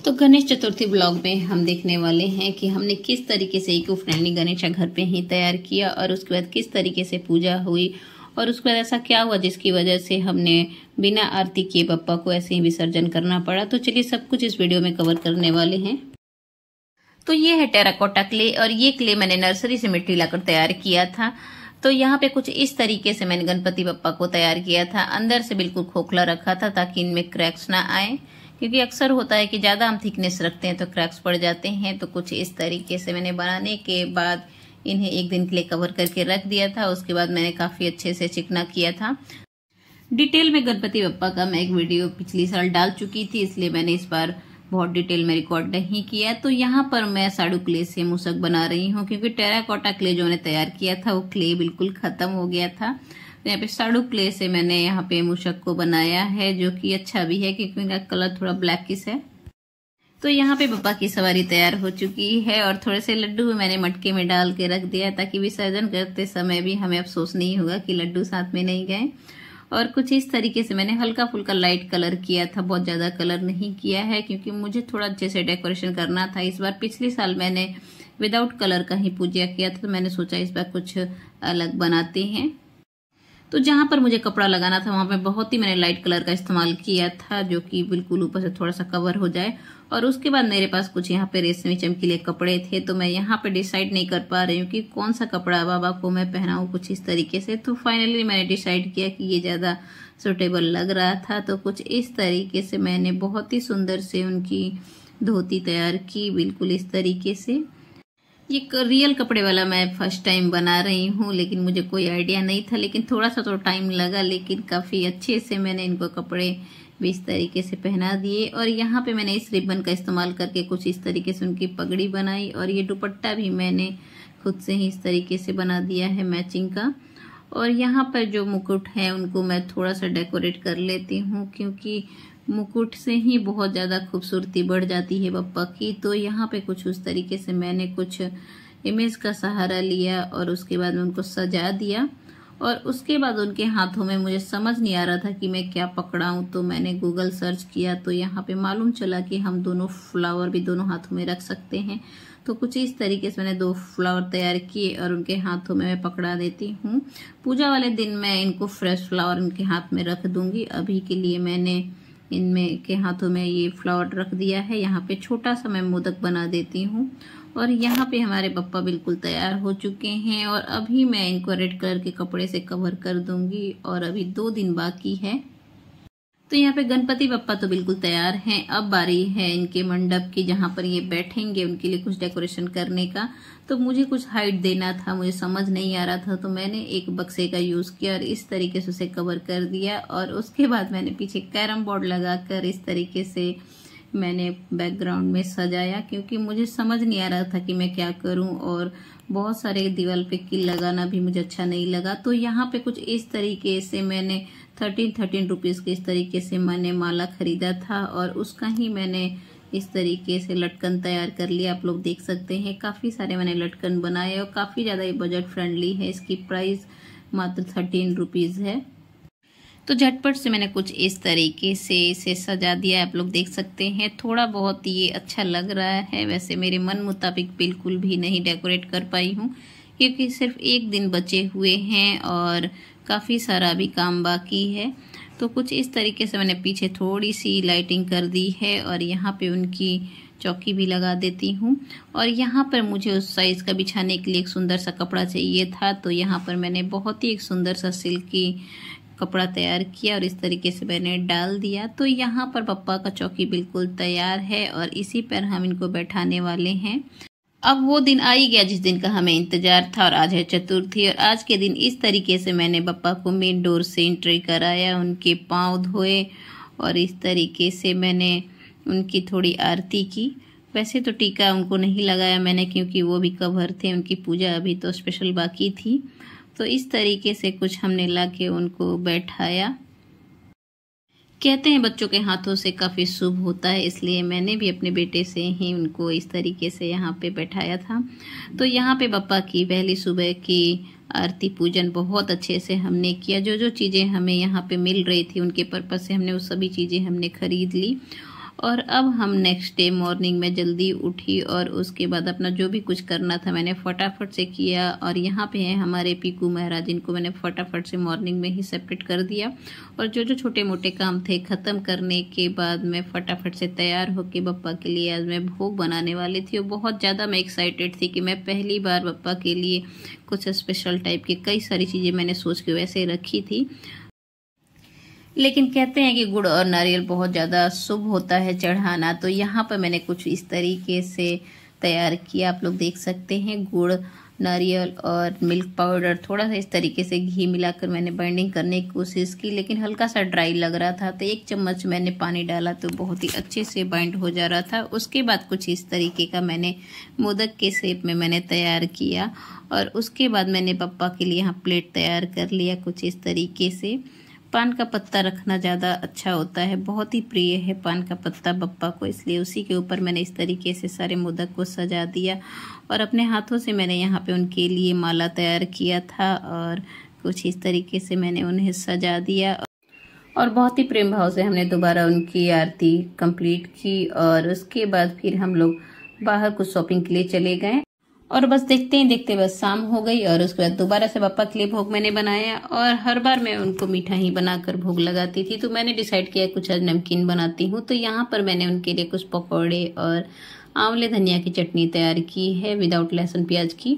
तो गणेश चतुर्थी ब्लॉग में हम देखने वाले हैं कि हमने किस तरीके से इको फ्रेंडली गणेश घर पे ही तैयार किया और उसके बाद किस तरीके से पूजा हुई और उसके बाद ऐसा क्या हुआ जिसकी वजह से हमने बिना आरती किए बप्पा को ऐसे ही विसर्जन करना पड़ा। तो चलिए सब कुछ इस वीडियो में कवर करने वाले हैं। तो ये है टेराकोटा क्ले और ये क्ले मैंने नर्सरी से मिट्टी लाकर तैयार किया था। तो यहाँ पे कुछ इस तरीके से मैंने गणपति बप्पा को तैयार किया था। अंदर से बिल्कुल खोखला रखा था ताकि इनमें क्रैक्स ना आए, क्योंकि अक्सर होता है कि ज़्यादा हम थिकनेस रखते हैं तो क्रैक्स पड़ जाते हैं। तो कुछ इस तरीके से मैंने बनाने के बाद इन्हें एक दिन के लिए कवर करके रख दिया था। उसके बाद मैंने काफ़ी अच्छे से चिकना किया था। डिटेल में गणपति बप्पा का मैं एक वीडियो पिछली साल डाल चुकी थी, इसलिए मैंने इस बार बहुत डिटेल में रिकॉर्ड नहीं किया। तो यहाँ पर मैं साड़ू क्ले से मूसक बना रही हूँ, क्योंकि टेराकोटा क्ले जो मैंने तैयार किया था वो क्ले बिल्कुल खत्म हो गया था। तो यहाँ पे साड़ू क्ले से मैंने यहाँ पे मूसक को बनाया है, जो कि अच्छा भी है क्योंकि इनका कलर थोड़ा ब्लैकिश है। तो यहाँ पे बप्पा की सवारी तैयार हो चुकी है और थोड़े से लड्डू भी मैंने मटके में डाल के रख दिया ताकि विसर्जन करते समय भी हमें अफसोस नहीं होगा कि लड्डू साथ में नहीं गए। और कुछ इस तरीके से मैंने हल्का फुल्का लाइट कलर किया था, बहुत ज्यादा कलर नहीं किया है क्योंकि मुझे थोड़ा अच्छे से डेकोरेशन करना था इस बार। पिछले साल मैंने विदाउट कलर का ही पूजा किया था, तो मैंने सोचा इस बार कुछ अलग बनाते हैं। तो जहां पर मुझे कपड़ा लगाना था वहां पे बहुत ही मैंने लाइट कलर का इस्तेमाल किया था, जो कि बिल्कुल ऊपर से थोड़ा सा कवर हो जाए। और उसके बाद मेरे पास कुछ यहाँ पे रेशमी चमकीले कपड़े थे, तो मैं यहाँ पे डिसाइड नहीं कर पा रही हूँ कि कौन सा कपड़ा बाबा को मैं पहनाऊं कुछ इस तरीके से। तो फाइनली मैंने डिसाइड किया कि ये ज्यादा सुटेबल लग रहा था। तो कुछ इस तरीके से मैंने बहुत ही सुंदर से उनकी धोती तैयार की, बिल्कुल इस तरीके से। ये रियल कपड़े वाला मैं फर्स्ट टाइम बना रही हूँ, लेकिन मुझे कोई आइडिया नहीं था, लेकिन थोड़ा सा तो टाइम लगा, लेकिन काफी अच्छे से मैंने इनको कपड़े भी इस तरीके से पहना दिए। और यहाँ पे मैंने इस रिबन का इस्तेमाल करके कुछ इस तरीके से उनकी पगड़ी बनाई। और ये दुपट्टा भी मैंने खुद से ही इस तरीके से बना दिया है मैचिंग का। और यहाँ पर जो मुकुट है उनको मैं थोड़ा सा डेकोरेट कर लेती हूँ, क्योंकि मुकुट से ही बहुत ज्यादा खूबसूरती बढ़ जाती है बप्पा की। तो यहाँ पे कुछ उस तरीके से मैंने कुछ इमेज का सहारा लिया और उसके बाद उनको सजा दिया। और उसके बाद उनके हाथों में मुझे समझ नहीं आ रहा था कि मैं क्या पकड़ाऊं, तो मैंने गूगल सर्च किया तो यहाँ पे मालूम चला कि हम दोनों फ्लावर भी दोनों हाथों में रख सकते हैं। तो कुछ इस तरीके से मैंने 2 फ्लावर तैयार किए और उनके हाथों में मैं पकड़ा देती हूँ। पूजा वाले दिन मैं इनको फ्रेश फ्लावर उनके हाथ में रख दूंगी। अभी के लिए मैंने इनमें के हाथों में ये फ्लावर रख दिया है। यहाँ पे छोटा सा मैं मोदक बना देती हूँ। और यहाँ पे हमारे बप्पा बिल्कुल तैयार हो चुके हैं और अभी मैं इनको रेड कलर के कपड़े से कवर कर दूंगी और अभी 2 दिन बाकी है। तो यहाँ पे गणपति बप्पा तो बिल्कुल तैयार हैं। अब बारी है इनके मंडप की, जहाँ पर ये बैठेंगे, उनके लिए कुछ डेकोरेशन करने का। तो मुझे कुछ हाइट देना था, मुझे समझ नहीं आ रहा था, तो मैंने एक बक्से का यूज किया और इस तरीके से उसे कवर कर दिया। और उसके बाद मैंने पीछे कैरम बोर्ड लगाकर इस तरीके से मैंने बैकग्राउंड में सजाया, क्योंकि मुझे समझ नहीं आ रहा था कि मैं क्या करूं। और बहुत सारे दीवार पे कील लगाना भी मुझे अच्छा नहीं लगा। तो यहाँ पे कुछ इस तरीके से मैंने 13 रुपीज के इस तरीके से मैंने माला खरीदा था और उसका ही मैंने इस तरीके से लटकन तैयार कर लिया। आप लोग देख सकते हैं काफी सारे मैंने लटकन बनाए और काफी ज्यादा ये बजट फ्रेंडली है। इसकी प्राइस मात्र 13 रुपीज है। तो झटपट से मैंने कुछ इस तरीके से इसे सजा दिया, आप लोग देख सकते हैं। थोड़ा बहुत ये अच्छा लग रहा है, वैसे मेरे मन मुताबिक बिल्कुल भी नहीं डेकोरेट कर पाई हूँ, क्योंकि सिर्फ 1 दिन बचे हुए हैं और काफ़ी सारा भी काम बाकी है। तो कुछ इस तरीके से मैंने पीछे थोड़ी सी लाइटिंग कर दी है और यहाँ पे उनकी चौकी भी लगा देती हूँ। और यहाँ पर मुझे उस साइज का बिछाने के लिए एक सुंदर सा कपड़ा चाहिए था, तो यहाँ पर मैंने बहुत ही एक सुंदर सा सिल्की कपड़ा तैयार किया और इस तरीके से मैंने डाल दिया। तो यहाँ पर बप्पा का चौकी बिल्कुल तैयार है और इसी पर हम इनको बैठाने वाले हैं। अब वो दिन आ ही गया जिस दिन का हमें इंतजार था, और आज है चतुर्थी। और आज के दिन इस तरीके से मैंने बप्पा को मेन डोर से एंट्री कराया, उनके पाँव धोए और इस तरीके से मैंने उनकी थोड़ी आरती की। वैसे तो टीका उनको नहीं लगाया मैंने, क्योंकि वो भी कवर थे, उनकी पूजा अभी तो स्पेशल बाकी थी। तो इस तरीके से कुछ हमने लाके उनको बैठाया। कहते हैं बच्चों के हाथों से काफ़ी शुभ होता है, इसलिए मैंने भी अपने बेटे से ही उनको इस तरीके से यहाँ पे बैठाया था। तो यहाँ पे बप्पा की पहली सुबह की आरती पूजन बहुत अच्छे से हमने किया। जो जो चीज़ें हमें यहाँ पे मिल रही थी उनके पर्पज़ से हमने वो सभी चीज़ें हमने खरीद ली। और अब हम नेक्स्ट डे मॉर्निंग में जल्दी उठी और उसके बाद अपना जो भी कुछ करना था मैंने फटाफट से किया। और यहाँ पे है हमारे पीकू महाराज, इनको मैंने फटाफट से मॉर्निंग में ही सेपरेट कर दिया। और जो जो छोटे मोटे काम थे ख़त्म करने के बाद मैं फटाफट से तैयार होके बप्पा के लिए आज मैं भोग बनाने वाली थी। और बहुत ज़्यादा मैं एक्साइटेड थी कि मैं पहली बार बप्पा के लिए कुछ स्पेशल टाइप की कई सारी चीज़ें मैंने सोच के वैसे रखी थी। लेकिन कहते हैं कि गुड़ और नारियल बहुत ज़्यादा शुभ होता है चढ़ाना, तो यहाँ पर मैंने कुछ इस तरीके से तैयार किया। आप लोग देख सकते हैं गुड़, नारियल और मिल्क पाउडर, थोड़ा सा इस तरीके से घी मिलाकर मैंने बाइंडिंग करने की कोशिश की, लेकिन हल्का सा ड्राई लग रहा था तो 1 चम्मच मैंने पानी डाला तो बहुत ही अच्छे से बाइंड हो जा रहा था। उसके बाद कुछ इस तरीके का मैंने मोदक के शेप में मैंने तैयार किया। और उसके बाद मैंने बप्पा के लिए यहाँ प्लेट तैयार कर लिया कुछ इस तरीके से। पान का पत्ता रखना ज़्यादा अच्छा होता है, बहुत ही प्रिय है पान का पत्ता बप्पा को, इसलिए उसी के ऊपर मैंने इस तरीके से सारे मोदक को सजा दिया। और अपने हाथों से मैंने यहाँ पे उनके लिए माला तैयार किया था और कुछ इस तरीके से मैंने उन्हें सजा दिया। और बहुत ही प्रेम भाव से हमने दोबारा उनकी आरती कंप्लीट की। और उसके बाद फिर हम लोग बाहर कुछ शॉपिंग के लिए चले गए। और बस देखते ही देखते बस शाम हो गई। और उसके बाद दोबारा से बप्पा के लिए भोग मैंने बनाया। और हर बार मैं उनको मीठा ही बनाकर भोग लगाती थी, तो मैंने डिसाइड किया कुछ आज नमकीन बनाती हूँ। तो यहाँ पर मैंने उनके लिए कुछ पकौड़े और आंवले धनिया की चटनी तैयार की है विदाउट लहसुन प्याज की।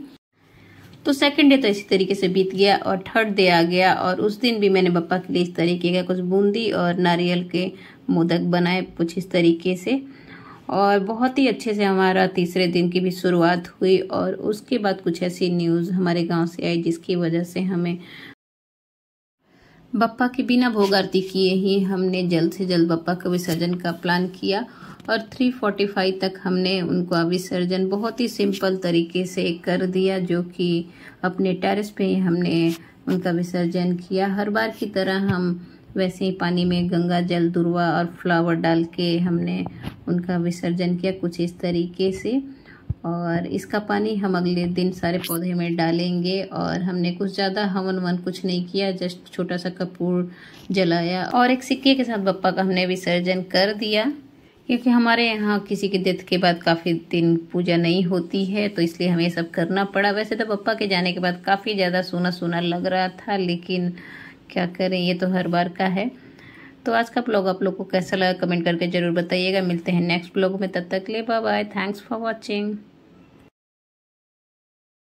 तो सेकंड डे तो इसी तरीके से बीत गया और थर्ड डे आ गया। और उस दिन भी मैंने बप्पा के लिए इस तरीके का कुछ बूंदी और नारियल के मोदक बनाए कुछ इस तरीके से। और बहुत ही अच्छे से हमारा तीसरे दिन की भी शुरुआत हुई। और उसके बाद कुछ ऐसी न्यूज़ हमारे गांव से आई जिसकी वजह से हमें बप्पा के बिना भोग आरती किए ही हमने जल्द से जल्द बप्पा का विसर्जन का प्लान किया। और 3:45 तक हमने उनका विसर्जन बहुत ही सिंपल तरीके से कर दिया, जो कि अपने टेरेस पे ही हमने उनका विसर्जन किया। हर बार की तरह हम वैसे ही पानी में गंगा जल, दुर्वा और फ्लावर डाल के हमने उनका विसर्जन किया कुछ इस तरीके से। और इसका पानी हम अगले दिन सारे पौधे में डालेंगे। और हमने कुछ ज़्यादा हवन वन कुछ नहीं किया, जस्ट छोटा सा कपूर जलाया और एक सिक्के के साथ बप्पा का हमने विसर्जन कर दिया। क्योंकि हमारे यहाँ किसी की डेथ के बाद काफ़ी दिन पूजा नहीं होती है, तो इसलिए हमें सब करना पड़ा। वैसे तो बप्पा के जाने के बाद काफ़ी ज़्यादा सूना सूना लग रहा था, लेकिन क्या करें, ये तो हर बार का है। तो आज का ब्लॉग आप लोग को कैसा लगा कमेंट करके ज़रूर बताइएगा। मिलते हैं नेक्स्ट ब्लॉग में, तब तक के लिए bye bye, thanks for watching.